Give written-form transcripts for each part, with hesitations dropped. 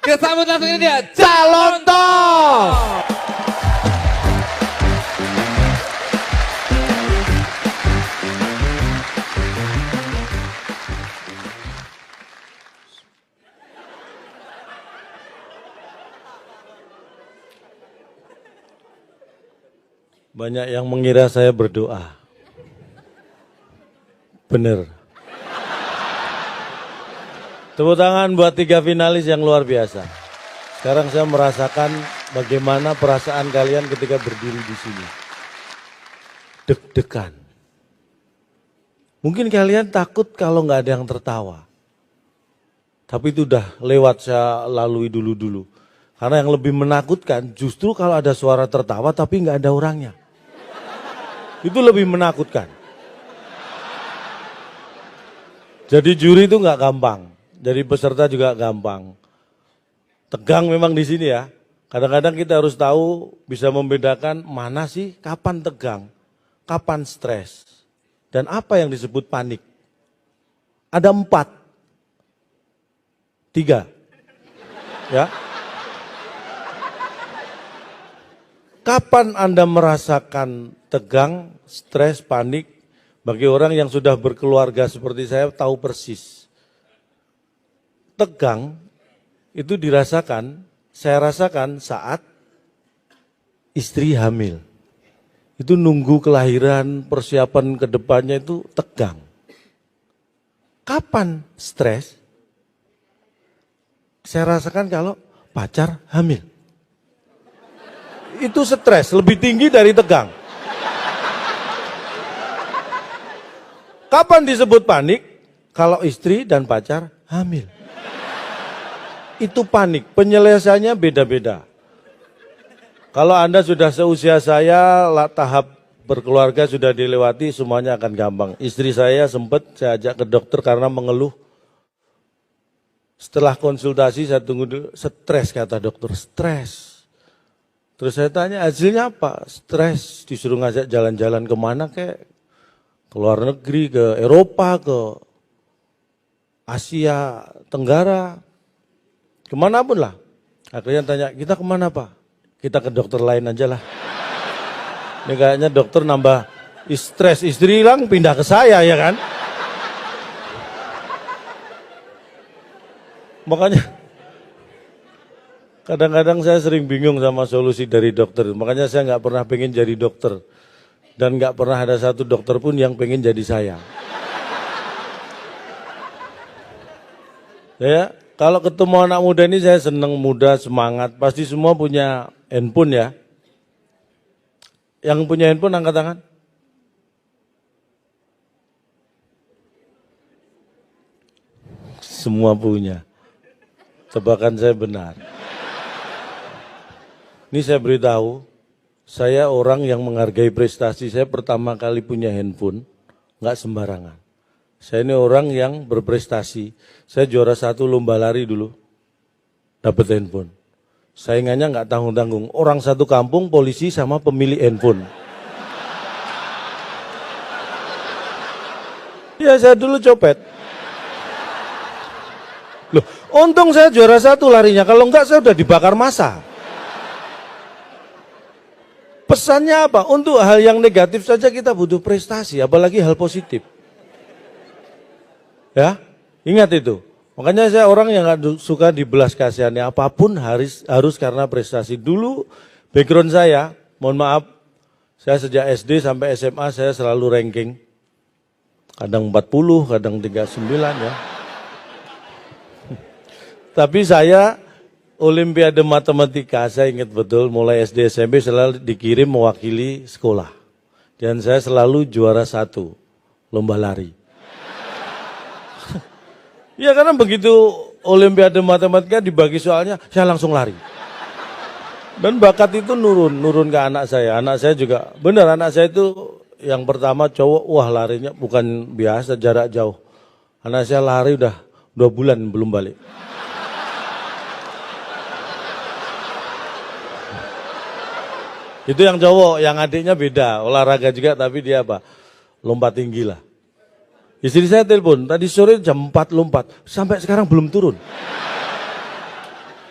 Kita sambut langsung ini dia, Calon Tos. Banyak yang mengira saya berdoa. Bener. Tepuk tangan buat 3 finalis yang luar biasa. Sekarang saya merasakan bagaimana perasaan kalian ketika berdiri di sini. Deg-degan. Mungkin kalian takut kalau nggak ada yang tertawa. Tapi itu udah lewat, saya lalui dulu-dulu. Karena yang lebih menakutkan justru kalau ada suara tertawa tapi nggak ada orangnya. Itu lebih menakutkan. Jadi juri itu nggak gampang. Jadi peserta juga gampang. Tegang memang di sini ya. Kadang-kadang kita harus tahu bisa membedakan mana sih kapan tegang, kapan stres, dan apa yang disebut panik. Ada 4, 3, ya. Kapan Anda merasakan tegang, stres, panik? Bagi orang yang sudah berkeluarga seperti saya tahu persis. Tegang itu dirasakan, saya rasakan saat istri hamil. Itu nunggu kelahiran, persiapan ke depannya itu tegang. Kapan stres? Saya rasakan kalau pacar hamil. Itu stres, lebih tinggi dari tegang. Kapan disebut panik? Kalau istri dan pacar hamil. Itu panik, penyelesaiannya beda-beda. Kalau Anda sudah seusia saya, tahap berkeluarga sudah dilewati, semuanya akan gampang. Istri saya sempat saya ajak ke dokter karena mengeluh. Setelah konsultasi saya tunggu dulu, stres kata dokter, stres. Terus saya tanya hasilnya apa? Stres, disuruh ngajak jalan-jalan kemana kek? Ke luar negeri, ke Eropa, ke Asia Tenggara, kemana pun lah. Akhirnya tanya, kita kemana Pak? Kita ke dokter lain aja lah. Ini kayaknya dokter nambah stres, istri hilang pindah ke saya ya kan? Makanya kadang-kadang saya sering bingung sama solusi dari dokter. Makanya saya nggak pernah pengen jadi dokter. Dan nggak pernah ada satu dokter pun yang pengen jadi saya. Ya, kalau ketemu anak muda ini saya senang, muda, semangat. Pasti semua punya handphone ya. Yang punya handphone angkat tangan. Semua punya. Tebakan saya benar. Ini saya beritahu, saya orang yang menghargai prestasi. Saya pertama kali punya handphone, nggak sembarangan. Saya ini orang yang berprestasi. Saya juara 1 lomba lari dulu, dapat handphone. Saingannya nggak tanggung-tanggung. Orang satu kampung, polisi sama pemilik handphone. Ya saya dulu copet. Loh, untung saya juara 1 larinya. Kalau enggak saya udah dibakar massa. Pesannya apa? Untuk hal yang negatif saja kita butuh prestasi, apalagi hal positif. Ya, ingat itu. Makanya saya orang yang gak suka dibelas kasihannya, apapun harus karena prestasi. Dulu background saya, mohon maaf, saya sejak SD sampai SMA saya selalu ranking. Kadang 40, kadang 39 ya. Tapi saya Olimpiade Matematika, saya ingat betul, mulai SD SMP selalu dikirim mewakili sekolah. Dan saya selalu juara 1, lomba lari. Ya karena begitu Olimpiade Matematika dibagi soalnya, saya langsung lari. Dan bakat itu nurun ke anak saya. Anak saya juga, benar anak saya itu yang pertama cowok, wah larinya bukan biasa, jarak jauh. Anak saya lari udah 2 bulan belum balik. Itu yang cowok, yang adiknya beda, olahraga juga tapi dia apa? Lompat tinggi lah. Istri saya telepon, tadi sore jam 4 lompat, sampai sekarang belum turun.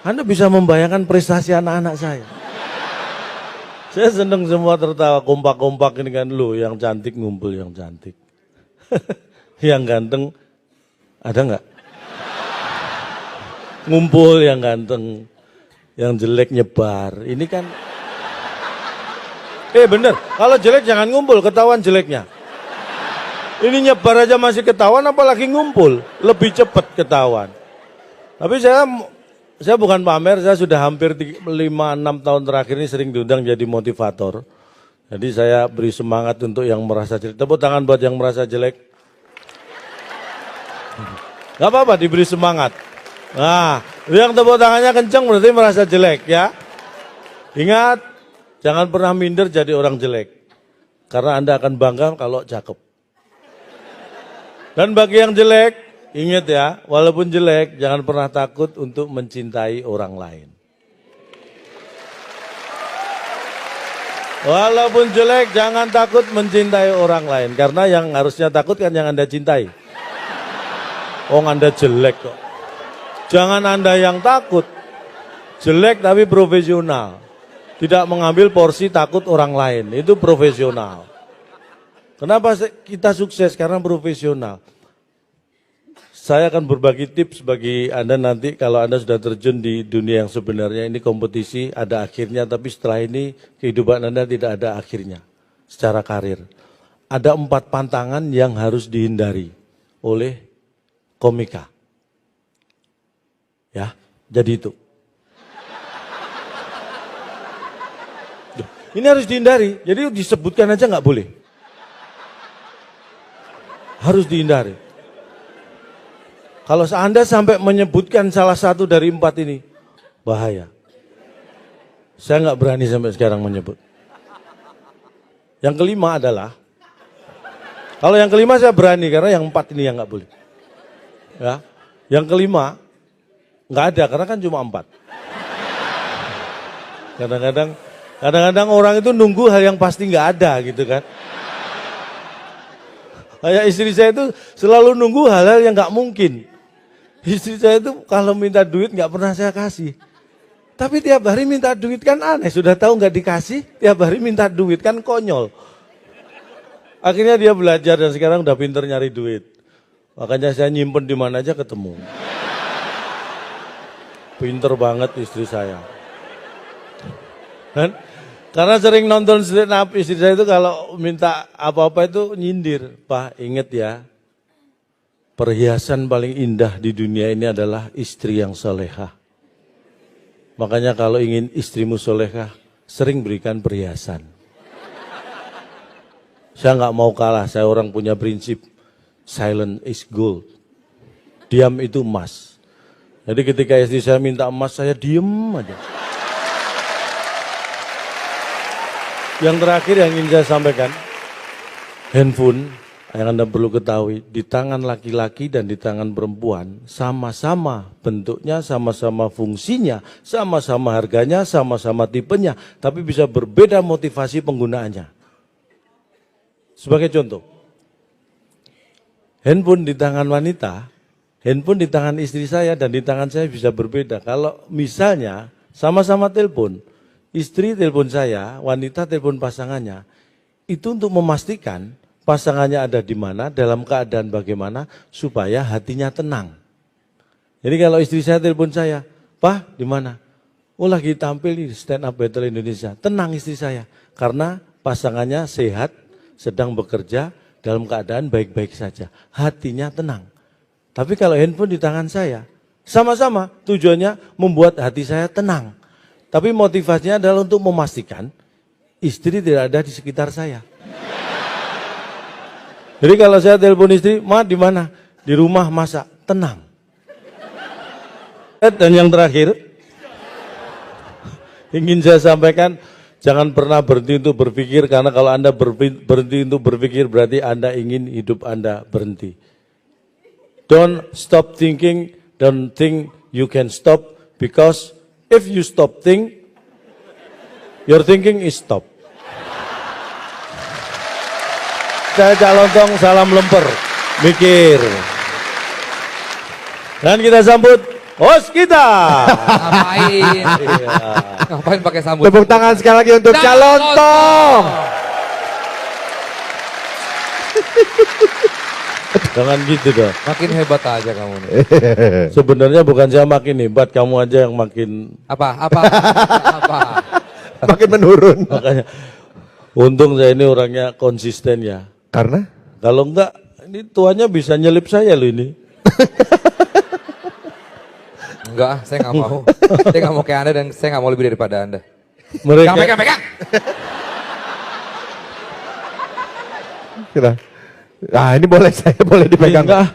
Anda bisa membayangkan prestasi anak-anak saya. Saya seneng semua tertawa, kompak-kompak ini kan, lo yang cantik ngumpul yang cantik. Yang ganteng, ada nggak? Ngumpul yang ganteng, yang jelek nyebar. Ini kan, bener, kalau jelek jangan ngumpul, ketahuan jeleknya. Ini nyebar aja masih ketahuan, apalagi ngumpul, lebih cepat ketahuan. Tapi saya bukan pamer, saya sudah hampir 5-6 tahun terakhir ini sering diundang jadi motivator. Jadi saya beri semangat untuk yang merasa jelek. Tepuk tangan buat yang merasa jelek. Gak apa-apa diberi semangat. Nah, yang tepuk tangannya kencang berarti merasa jelek ya. Ingat, jangan pernah minder jadi orang jelek. Karena Anda akan bangga kalau cakep. Dan bagi yang jelek, ingat ya, walaupun jelek, jangan pernah takut untuk mencintai orang lain. Walaupun jelek, jangan takut mencintai orang lain. Karena yang harusnya takut kan yang Anda cintai. Oh, Anda jelek kok. Jangan Anda yang takut. Jelek tapi profesional. Tidak mengambil porsi takut orang lain. Itu profesional. Kenapa kita sukses? Karena profesional. Saya akan berbagi tips bagi Anda nanti kalau Anda sudah terjun di dunia yang sebenarnya. Ini kompetisi ada akhirnya, tapi setelah ini kehidupan Anda tidak ada akhirnya secara karir. Ada 4 pantangan yang harus dihindari oleh komika. Ya, jadi itu. Ini harus dihindari, jadi disebutkan aja nggak boleh. Harus dihindari. Kalau Anda sampai menyebutkan salah satu dari 4 ini, bahaya. Saya nggak berani sampai sekarang menyebut. Yang kelima adalah, kalau yang kelima saya berani karena yang 4 ini yang nggak boleh. Ya, yang kelima nggak ada karena kan cuma 4. Kadang-kadang orang itu nunggu hal yang pasti nggak ada gitu kan. Kayak istri saya itu selalu nunggu hal-hal yang nggak mungkin. Istri saya itu kalau minta duit nggak pernah saya kasih. Tapi tiap hari minta duit kan aneh. Sudah tahu nggak dikasih, tiap hari minta duit kan konyol. Akhirnya dia belajar dan sekarang udah pinter nyari duit. Makanya saya nyimpen di mana aja ketemu. Pinter banget istri saya. Kan? Karena sering nonton stand up, istri saya itu kalau minta apa-apa itu nyindir. Pak, ingat ya, perhiasan paling indah di dunia ini adalah istri yang solehah. Makanya kalau ingin istrimu solehah, sering berikan perhiasan. Saya nggak mau kalah, saya orang punya prinsip, silent is gold. Diam itu emas. Jadi ketika istri saya minta emas, saya diem aja. Yang terakhir yang ingin saya sampaikan, handphone yang Anda perlu ketahui, di tangan laki-laki dan di tangan perempuan, sama-sama bentuknya, sama-sama fungsinya, sama-sama harganya, sama-sama tipenya, tapi bisa berbeda motivasi penggunaannya. Sebagai contoh, handphone di tangan wanita, handphone di tangan istri saya dan di tangan saya bisa berbeda. Kalau misalnya sama-sama telepon, istri telepon saya, wanita telepon pasangannya, itu untuk memastikan pasangannya ada di mana, dalam keadaan bagaimana, supaya hatinya tenang. Jadi kalau istri saya telepon saya, Pak, di mana? Oh, lagi tampil di Stand Up Battle Indonesia. Tenang istri saya, karena pasangannya sehat, sedang bekerja, dalam keadaan baik-baik saja. Hatinya tenang. Tapi kalau handphone di tangan saya, sama-sama tujuannya membuat hati saya tenang. Tapi motivasinya adalah untuk memastikan istri tidak ada di sekitar saya. Jadi kalau saya telepon istri, Ma di mana? Di rumah masak, tenang. Dan yang terakhir, ingin saya sampaikan, jangan pernah berhenti untuk berpikir, karena kalau Anda berhenti untuk berpikir, berarti Anda ingin hidup Anda berhenti. Don't stop thinking, don't think you can stop, because if you stop think, your thinking is stop. Saya Cak Lontong, salam lemper, mikir. Dan kita sambut host kita. Ngapain? Ngapain pakai sambut? Tepuk tangan sekali lagi untuk Cak Lontong. Jangan gitu dong. Makin hebat aja kamu nih. Sebenarnya bukan saya makin hebat, kamu aja yang makin Apa? Makin menurun. makanya. Untung saya ini orangnya konsisten ya. Karena? Kalau enggak, ini tuanya bisa nyelip saya loh ini. Enggak, saya nggak mau. Saya nggak mau kayak Anda dan saya nggak mau lebih daripada Anda. Mereka Pegang. Kita. Nah ini boleh, saya boleh dipegang. enggak.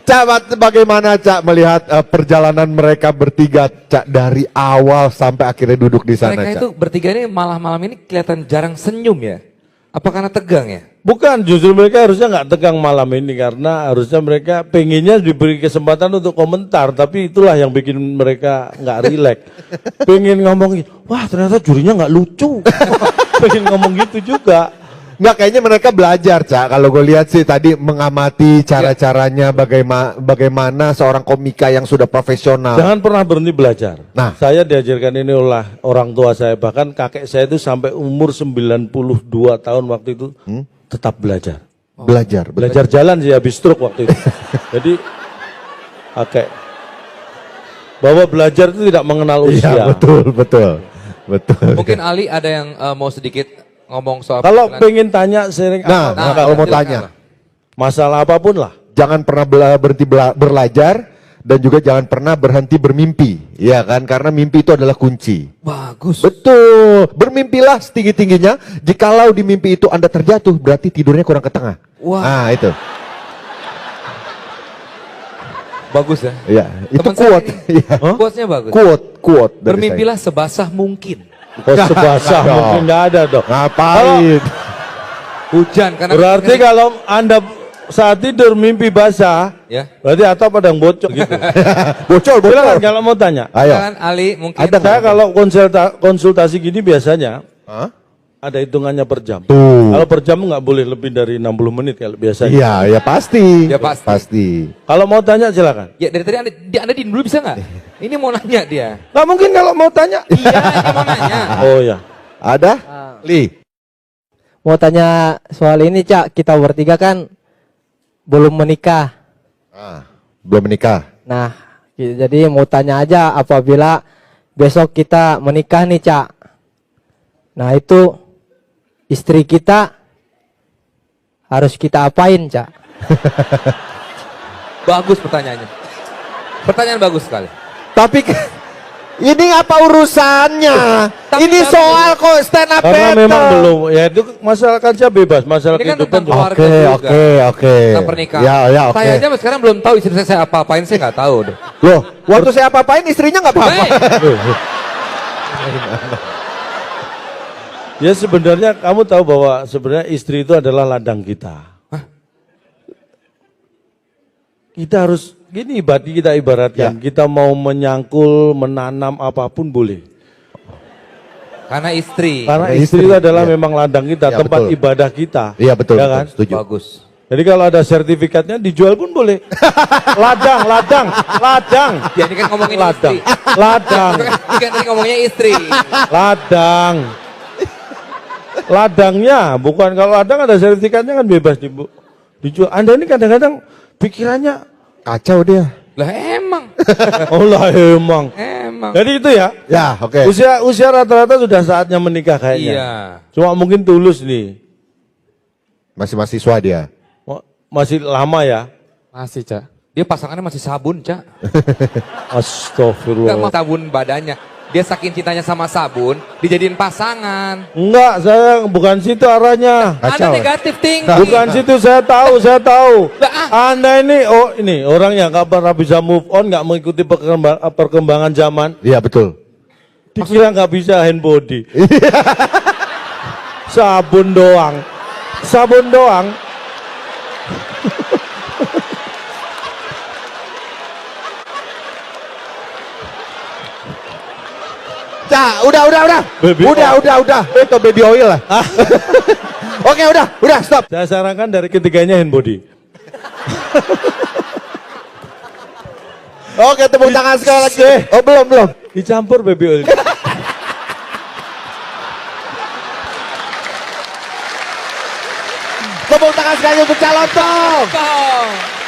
Cak, bagaimana Cak melihat perjalanan mereka bertiga Cak dari awal sampai akhirnya duduk di sana Mereka Cak? itu bertiga ini malam ini kelihatan jarang senyum ya. Apa karena tegang ya? Bukan, justru mereka harusnya nggak tegang malam ini karena harusnya mereka pengennya diberi kesempatan untuk komentar, tapi itulah yang bikin mereka nggak rileks. Pengen ngomong, wah ternyata jurinya nggak lucu. Pengen ngomong gitu juga. Nggak, kayaknya mereka belajar Cak. Kalau gue lihat sih tadi mengamati cara-caranya bagaimana seorang komika yang sudah profesional. Jangan pernah berhenti belajar. Nah. Saya diajarkan ini oleh orang tua saya, bahkan kakek saya itu sampai umur 92 tahun waktu itu tetap belajar. Belajar. Jalan sih habis stroke waktu itu. Jadi kakek bahwa belajar itu tidak mengenal usia. Iya, betul. Mungkin Ali ada yang mau sedikit ngomong soal Kalau penampilan. pengen tanya sering Nah, kalau mau tanya, masalah apapun lah. jangan pernah berhenti belajar dan juga jangan pernah berhenti bermimpi, ya kan? Karena mimpi itu adalah kunci. Bagus. Betul, bermimpilah setinggi-tingginya. Jikalau di mimpi itu Anda terjatuh, berarti tidurnya kurang ke tengah. Wah. Nah, itu. Bagus ya. Ya, itu Teman saya quote. ini, Iya. quotes-nya bagus. Quote dari Bermimpilah sebasah mungkin. Oh, sebasah dong. mungkin nggak ada dong. saya. Ngapain? Hujan karena Berarti kalau Anda saat tidur mimpi basah, ya. berarti atap ada yang bocor gitu. Bocor. Silakan kalau mau tanya. Ayo. Kan Ali mungkin Ada Saya kalau konsultasi gini biasanya Hah? ada hitungannya per jam. Tuh. Kalau per jam nggak boleh lebih dari 60 menit kalau biasanya. Iya, ya pasti. Ya, pasti. Pasti. Kalau mau tanya silakan. Ya dari tadi anda di dulu bisa nggak? Ini mau nanya dia. Nggak mungkin kalau mau tanya. Iya, ini mau nanya. Oh ya. Ada? Li. Mau tanya soal ini Cak, kita bertiga kan belum menikah. Belum menikah. Nah, jadi mau tanya aja apabila besok kita menikah nih Cak. Nah itu istri kita harus kita apain Cak? Bagus pertanyaannya. Pertanyaan bagus sekali. Tapi ini apa urusannya? Tapi Ini bagus. soal kok stand up Karena battle. memang belum. Ya itu masalah kerja bebas, masalah Ini kan kehidupan. tentang keluarga Oke, juga. oke. Tentang pernikahan. Ya, oke. Saya aja sekarang belum tahu istri saya apa-apain, saya nggak tahu deh. Loh, waktu saya apa-apain istrinya nggak apa-apa. Ya sebenarnya kamu tahu bahwa sebenarnya istri itu adalah ladang kita. Kita harus gini kita ibaratkan, kita mau menyangkul, menanam apapun boleh. Karena istri. Karena Karena istri istri, itu adalah ya. memang ladang kita, Ya, tempat betul. ibadah kita. Iya betul, Ya betul, kan? setuju. Bagus. Jadi kalau ada sertifikatnya dijual pun boleh. ladang. Ya ini kan ngomongin Ladang. istri. Ladang. Ini kan tadi ngomongnya istri. Ladang. Ladangnya, bukan kalau ladang ada sertifikatnya kan bebas dijual. Anda ini kadang-kadang pikirannya, Kacau dia. Lah emang. oh lah emang. Emang. Jadi itu ya, Ya, oke. usia rata-rata sudah saatnya menikah kayaknya. Iya. Cuma mungkin tulus nih, Masih mahasiswa dia. masih lama ya. Masih, Cak. Dia pasangannya masih sabun, Cak. Enggak Astagfirullah. mau sabun badannya. Dia saking cintanya sama sabun, dijadiin pasangan. Enggak, saya bukan situ arahnya. Kacau, Anda ya? negatif tinggi. Bukan situ, saya tahu. Lah, Anda ini orang yang nggak pernah bisa move on, nggak mengikuti perkembangan zaman. Iya betul. Dikira nggak bisa hand body. Sabun doang. Cak, udah. Baby Udah. Itu baby oil lah. Oke, udah, stop. Saya sarankan dari ketiganya hand body. Oke, tepuk tangan sekali lagi. Oh, belum. Dicampur baby oil. Tepuk tangan sekali untuk calon Tom. Tom.